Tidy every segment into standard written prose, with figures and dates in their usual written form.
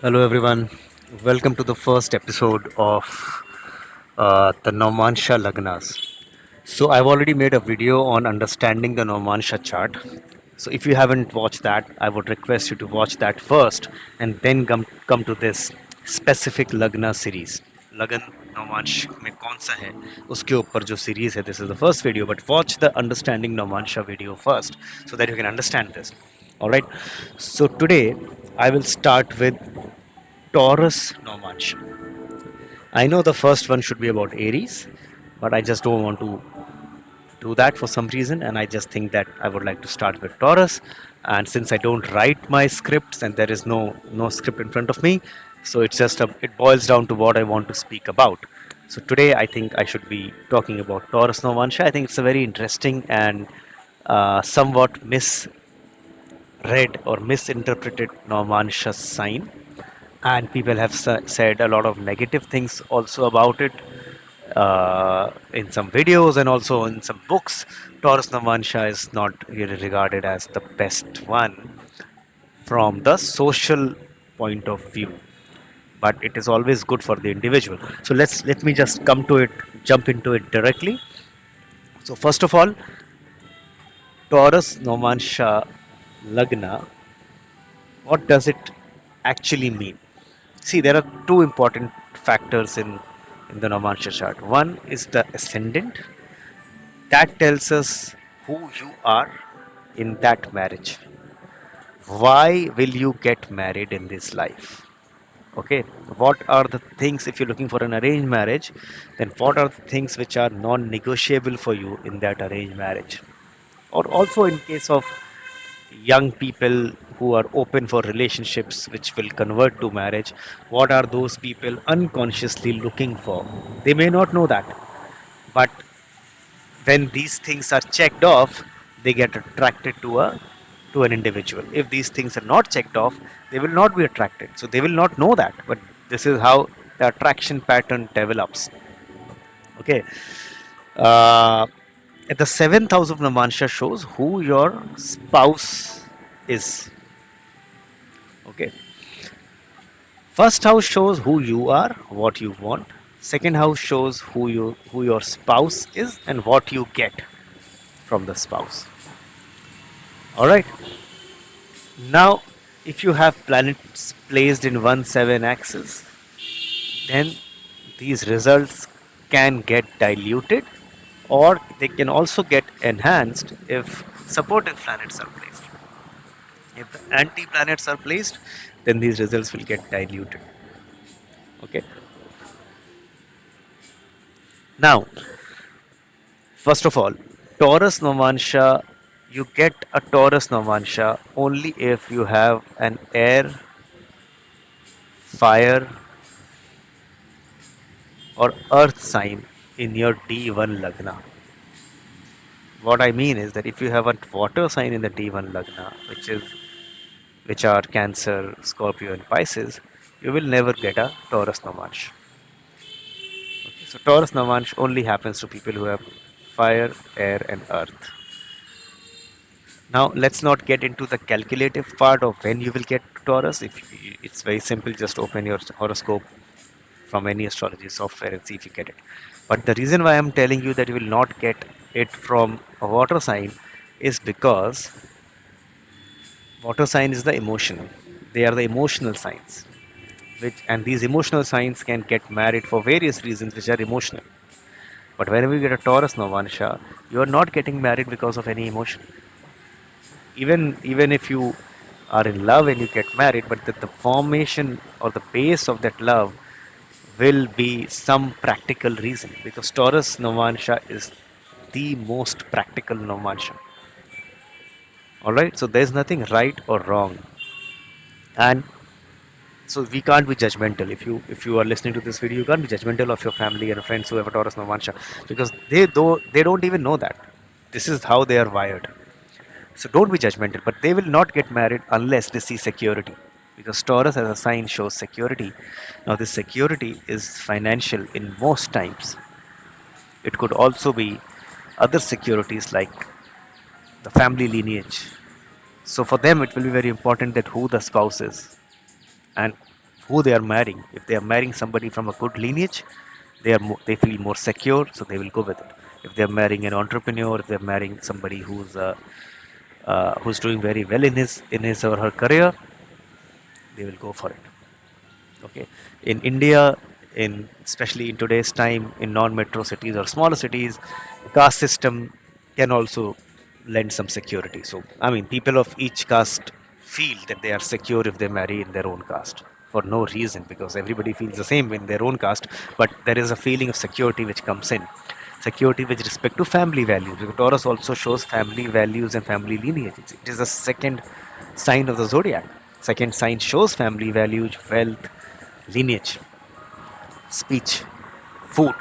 Hello, everyone. Welcome to the first episode of the Navmansha Lagnas. So, I've already made a video on understanding the Navmansha chart. So, if you haven't watched that, I would request you to watch that first and then come to this specific Lagna series. लगन नवमांश में कौन सा है उसके ऊपर जो series है this is the first video but watch the understanding Navamsha video first so that you can understand this. All right. So today I will start with Taurus Navmansha. I know the first one should be about Aries, but I just don't want to do that for some reason, and I just think that I would like to start with Taurus. And since I don't write my scripts and there is no script in front of me, so it boils down to what I want to speak about. So today I think I should be talking about Taurus Navmansha. I think it's a very interesting and somewhat misread or misinterpreted Navmansha sign, and people have said a lot of negative things also about it in some videos and also in some books. Taurus Navmansha is not really regarded as the best one from the social point of view, but it is always good for the individual. So let me just jump into it directly. So first of all, Taurus Navmansha Lagna, what does it actually mean? See, there are two important factors in the Navmansha chart. One is the ascendant, that tells us who you are in that marriage. Why will you get married in this life? Okay, what are the things, if you're looking for an arranged marriage, then what are the things which are non negotiable for you in that arranged marriage? Or also in case of young people who are open for relationships which will convert to marriage, what are those people unconsciously looking for? They may not know that, but when these things are checked off, they get attracted to an individual. If these things are not checked off, they will not be attracted, so they will not know that, but this is how the attraction pattern develops. Okay. uh, the seventh house of Namansha shows who your spouse is. Okay. First house shows who you are, what you want. Second house shows who your spouse is and what you get from the spouse. All right. Now, if you have planets placed in 1-7 axis, then these results can get diluted or they can also get enhanced if supportive planets are placed. If the anti planets are placed, then these results will get diluted. Okay. Now, first of all, Taurus Navmansha, you get a Taurus Navmansha only if you have an air, fire, or earth sign in your D1 Lagna. What I mean is that if you have a water sign in the D1 Lagna, which are Cancer, Scorpio, and Pisces, you will never get a Taurus Navmansha. Okay, so Taurus Navmansha only happens to people who have fire, air, and earth. Now let's not get into the calculative part of when you will get Taurus. If it's very simple, just open your horoscope from any astrology software and see if you get it. But the reason why I'm telling you that you will not get it from a water sign is because water sign is the emotion. They are the emotional signs, and these emotional signs can get married for various reasons which are emotional. But whenever you get a Taurus Navmansha, you are not getting married because of any emotion. Even if you are in love and you get married, but the formation or the base of that love will be some practical reason, because Taurus Navmansha is the most practical Navmansha. All right, so there's nothing right or wrong, and so we can't be judgmental. If you are listening to this video, you can't be judgmental of your family and friends who have a Taurus Navmansha, because they don't even know that this is how they are wired. So don't be judgmental, but they will not get married unless they see security, because Taurus as a sign shows security. Now, this security is financial in most times. It could also be other securities like the family lineage. So for them, it will be very important that who the spouse is. And who they are marrying. If they are marrying somebody from a good lineage, they feel more secure, so they will go with it. If they are marrying an entrepreneur, if they are marrying somebody who's doing very well in his or her career, they will go for it. Okay, in India, in especially in today's time, in non-metro cities or smaller cities, caste system can also lend some security. So I mean, people of each caste feel that they are secure if they marry in their own caste for no reason, because everybody feels the same in their own caste, but there is a feeling of security which comes in, security with respect to family values, because Taurus also shows family values and family lineage. It is the second sign of the zodiac. Second sign shows family values, wealth, lineage, speech, food.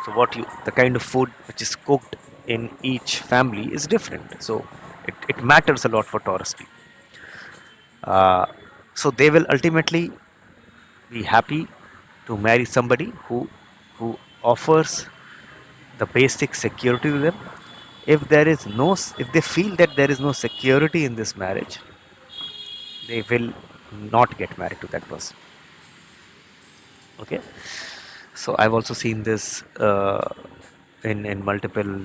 So the kind of food which is cooked in each family is different. So it matters a lot for Taurus people. Uh, so they will ultimately be happy to marry somebody who offers the basic security to them. If they feel that there is no security in this marriage, they will not get married to that person. Okay, so I've also seen this in multiple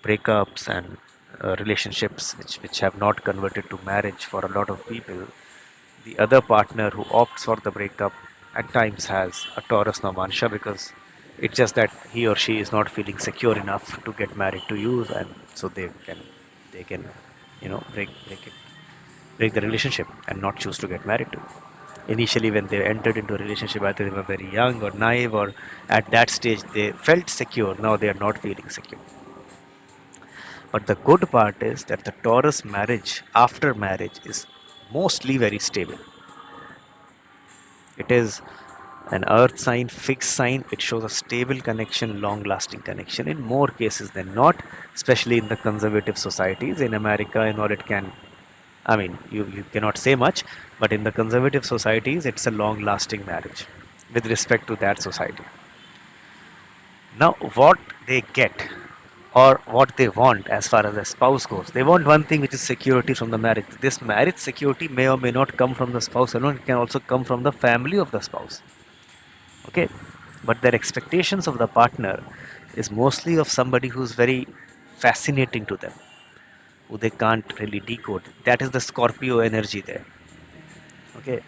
breakups and relationships which have not converted to marriage for a lot of people. The other partner who opts for the breakup at times has a Taurus Navmansha, because it's just that he or she is not feeling secure enough to get married to you, and so they can break the relationship and not choose to get married to you. Initially, when they entered into a relationship, either they were very young or naive, or at that stage they felt secure. Now they are not feeling secure. But the good part is that the Taurus marriage, after marriage, is mostly very stable. It is an earth sign, fixed sign. It shows a stable connection, long lasting connection in more cases than not, especially in the conservative societies. In America and all, it can, I mean, you cannot say much, but in the conservative societies, it's a long lasting marriage with respect to that society. Now, what they get or what they want as far as a spouse goes, they want one thing, which is security from the marriage. This marriage security may or may not come from the spouse alone, it can also come from the family of the spouse. Okay, but their expectations of the partner is mostly of somebody who's very fascinating to them, who they can't really decode. That is the Scorpio energy there. Okay,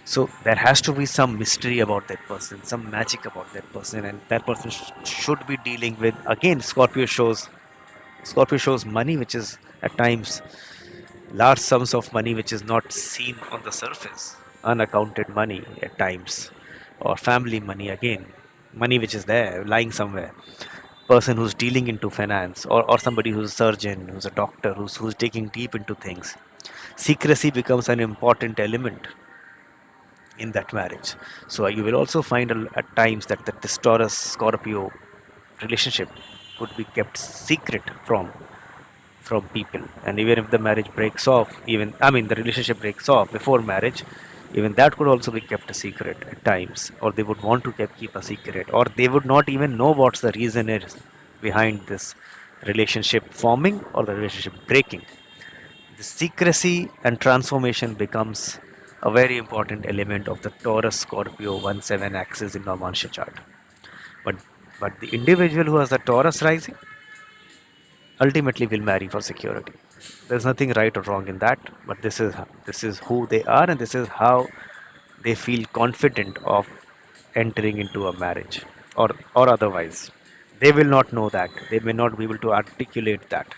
so there has to be some mystery about that person, some magic about that person, and that person should be dealing with, again, Scorpio shows money, which is at times large sums of money which is not seen on the surface, unaccounted money at times, or family money, again, money which is there lying somewhere. Person who's dealing into finance, or somebody who's a surgeon, who's a doctor, who's digging deep into things. Secrecy becomes an important element in that marriage. So you will also find at times that this Taurus Scorpio relationship could be kept secret from people, and even if the marriage breaks off, even I mean the relationship breaks off before marriage, even that could also be kept a secret at times, or they would want to keep a secret, or they would not even know what's the reason is behind this relationship forming or the relationship breaking. The secrecy and transformation becomes a very important element of the Taurus Scorpio 1-7 axis in Navmansha chart. But the individual who has the Taurus rising ultimately will marry for security. There's nothing right or wrong in that, but this is who they are, and this is how they feel confident of entering into a marriage, or otherwise. They will not know that. They may not be able to articulate that,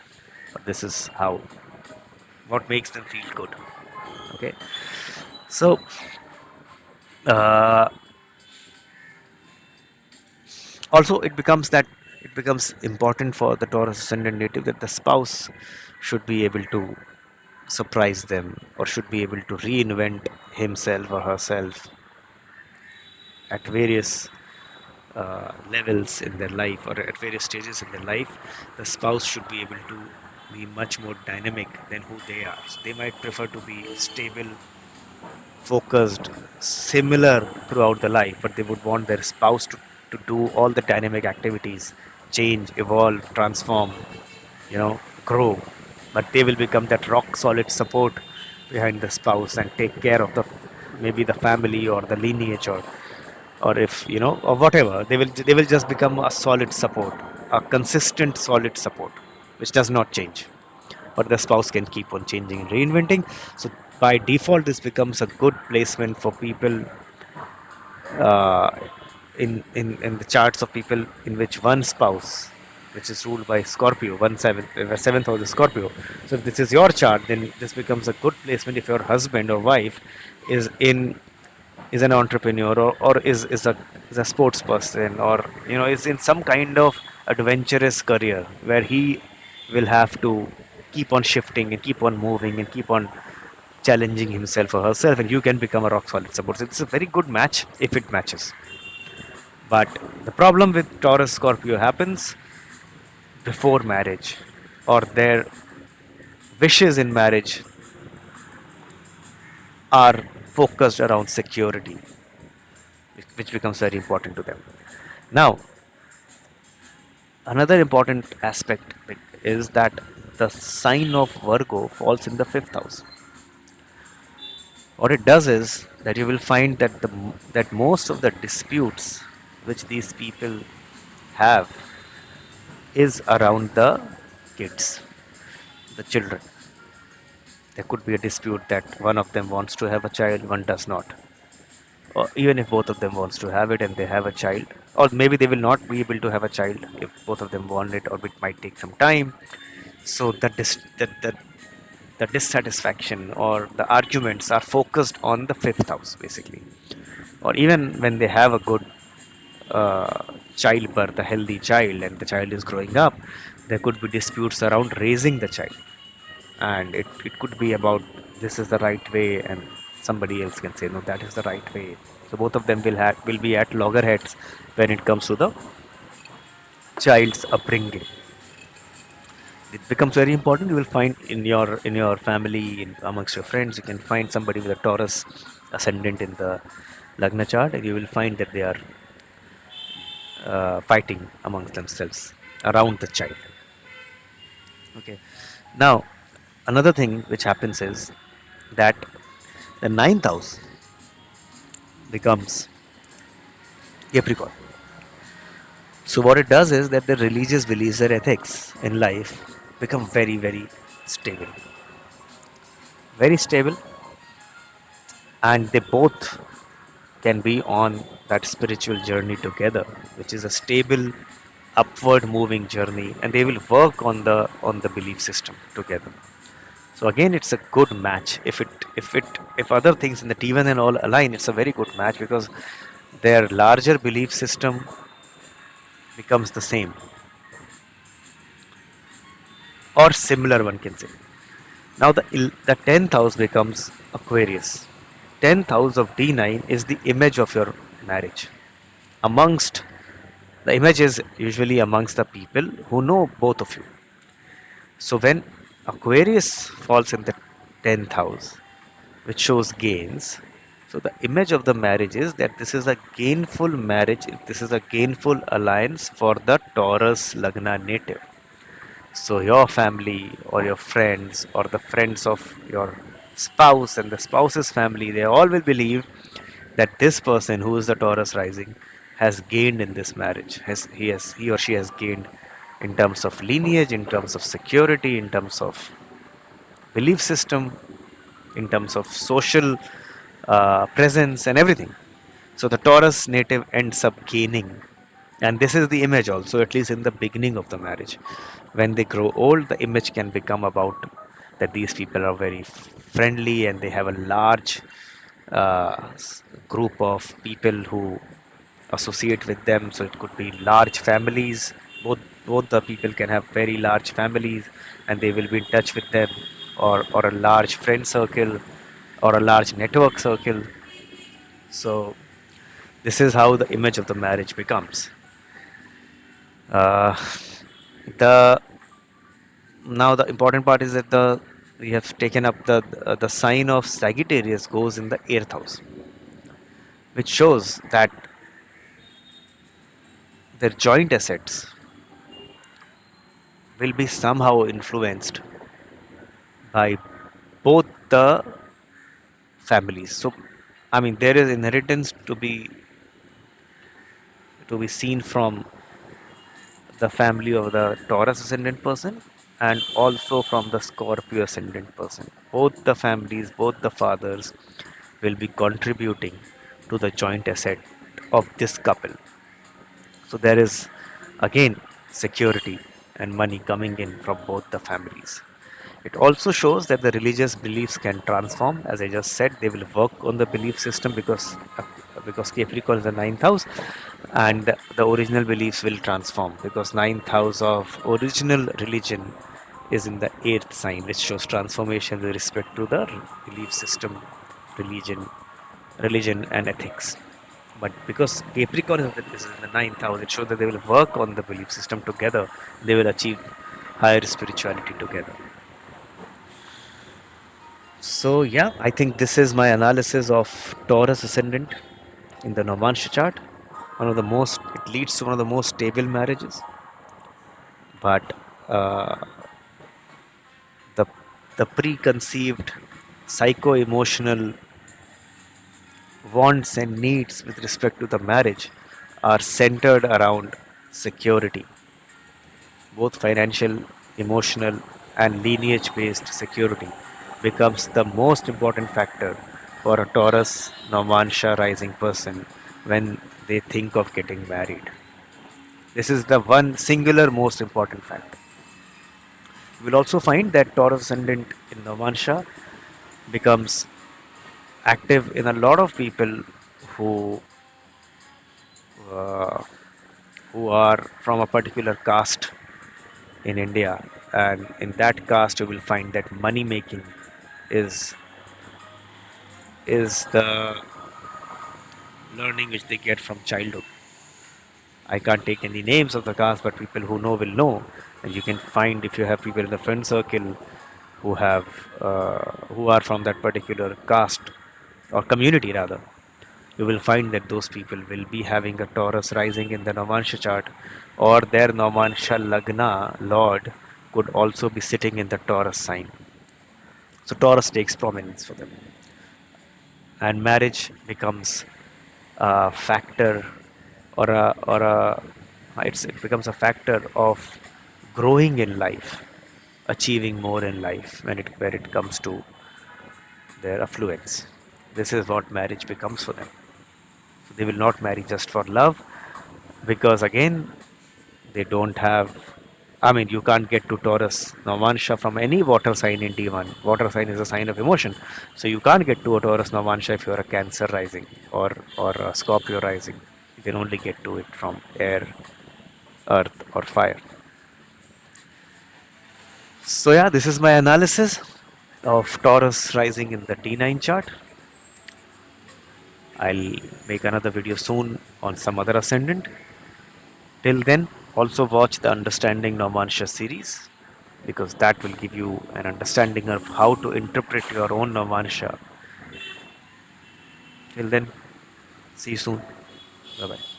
but this is how what makes them feel good. Okay, so uh, also it becomes important for the Taurus ascendant native that the spouse should be able to surprise them, or should be able to reinvent himself or herself at various levels in their life, or at various stages in their life. The spouse should be able to be much more dynamic than who they are. So they might prefer to be stable, focused, similar throughout the life, but they would want their spouse to do all the dynamic activities, change, evolve, transform, grow. But they will become that rock solid support behind the spouse and take care of maybe the family or the lineage, or if you know, or whatever, they will just become a solid support, a consistent solid support, which does not change. But the spouse can keep on changing and reinventing. So by default, this becomes a good placement for people, uh, in the charts of people in which one spouse, which is ruled by Scorpio, seventh house is Scorpio. So if this is your chart, then this becomes a good placement if your husband or wife is in is an entrepreneur, or is a sports person, or you know, is in some kind of adventurous career where he will have to keep on shifting and keep on moving and keep on challenging himself or herself, and you can become a rock solid support. So it's a very good match if it matches. But the problem with Taurus Scorpio happens before marriage, or their wishes in marriage are focused around security, which becomes very important to them. Now, another important aspect is that the sign of Virgo falls in the fifth house. What it does is that you will find that that most of the disputes which these people have is around the kids, the children. There could be a dispute that one of them wants to have a child, one does not. Or even if both of them wants to have it and they have a child, or maybe they will not be able to have a child if both of them want it, or it might take some time. So the dissatisfaction or the arguments are focused on the fifth house basically. Or even when they have a good childbirth, a healthy child, and the child is growing up, there could be disputes around raising the child, and it could be about this is the right way, and somebody else can say no, that is the right way. So both of them will be at loggerheads when it comes to the child's upbringing. It becomes very important. You will find in your family, amongst your friends, you can find somebody with a Taurus ascendant in the Lagna chart, and you will find that they are fighting amongst themselves around the child. Okay. Now, another thing which happens is that the ninth house becomes Capricorn. So what it does is that the religious beliefs and ethics in life become very, very stable. Very stable, and they both can be on that spiritual journey together, which is a stable, upward moving journey, and they will work on the belief system together. So again, it's a good match. If other things in the T1 and all align, it's a very good match because their larger belief system becomes the same or similar, one can say. Now the 10th house becomes Aquarius. 10th house of D9 is the image of your marriage. Amongst the image is usually amongst the people who know both of you. So when Aquarius falls in the 10th house, which shows gains, so the image of the marriage is that this is a gainful marriage, this is a gainful alliance for the Taurus Lagna native. So your family or your friends or the friends of your spouse and the spouse's family, they all will believe that this person who is the Taurus rising has gained in this marriage. He or she has gained in terms of lineage, in terms of security, in terms of belief system, in terms of social presence and everything. So the Taurus native ends up gaining, and this is the image also, at least in the beginning of the marriage. When they grow old, the image can become about that these people are very friendly and they have a large group of people who associate with them. So it could be large families. Both the people can have very large families, and they will be in touch with them, or a large friend circle, or a large network circle. So this is how the image of the marriage becomes. Uh, the Now the important part is that the we have taken up the sign of Sagittarius goes in the eighth house, which shows that their joint assets will be somehow influenced by both the families. So I mean, there is inheritance to be seen from the family of the Taurus ascendant person and also from the Scorpio ascendant person. Both the families, both the fathers will be contributing to the joint asset of this couple. So there is again security and money coming in from both the families. It also shows that the religious beliefs can transform. As I just said, they will work on the belief system because Capricorn is the ninth house, and the original beliefs will transform because ninth house of original religion is in the eighth sign, which shows transformation with respect to the belief system, religion, religion and ethics. But because Capricorn is in the ninth house, it shows that they will work on the belief system together. They will achieve higher spirituality together. So yeah, I think this is my analysis of Taurus ascendant in the Navmansha chart. It leads to one of the most stable marriages, but uh, the the preconceived psycho-emotional wants and needs with respect to the marriage are centered around security, both financial, emotional, and lineage based security becomes the most important factor for a Taurus Navmansha rising person when they think of getting married. This is the one singular most important factor. You will also find that Taurus ascendant in Navmansha becomes active in a lot of people who uh, who are from a particular caste in India, and in that caste you will find that money making is is the learning which they get from childhood. I can't take any names of the caste, but people who know will know, and you can find if you have people in the friend circle who have who are from that particular caste or community rather, you will find that those people will be having a Taurus rising in the Navmansha chart, or their Navmansha Lagna Lord could also be sitting in the Taurus sign. So Taurus takes prominence for them, and marriage becomes a factor or it becomes a factor of growing in life, achieving more in life where it comes to their affluence. This is what marriage becomes for them. So they will not marry just for love because again they don't have. I mean, you can't get to Taurus Navmansha from any water sign in D1. Water sign is a sign of emotion, so you can't get to a Taurus Navmansha if you're a Cancer rising or a Scorpio rising. You can only get to it from air, earth, or fire. So yeah, this is my analysis of Taurus rising in the D9 chart. I'll make another video soon on some other ascendant. Till then, also watch the Understanding Navmansha series because that will give you an understanding of how to interpret your own Navmansha. Till then, see you soon. Bye bye.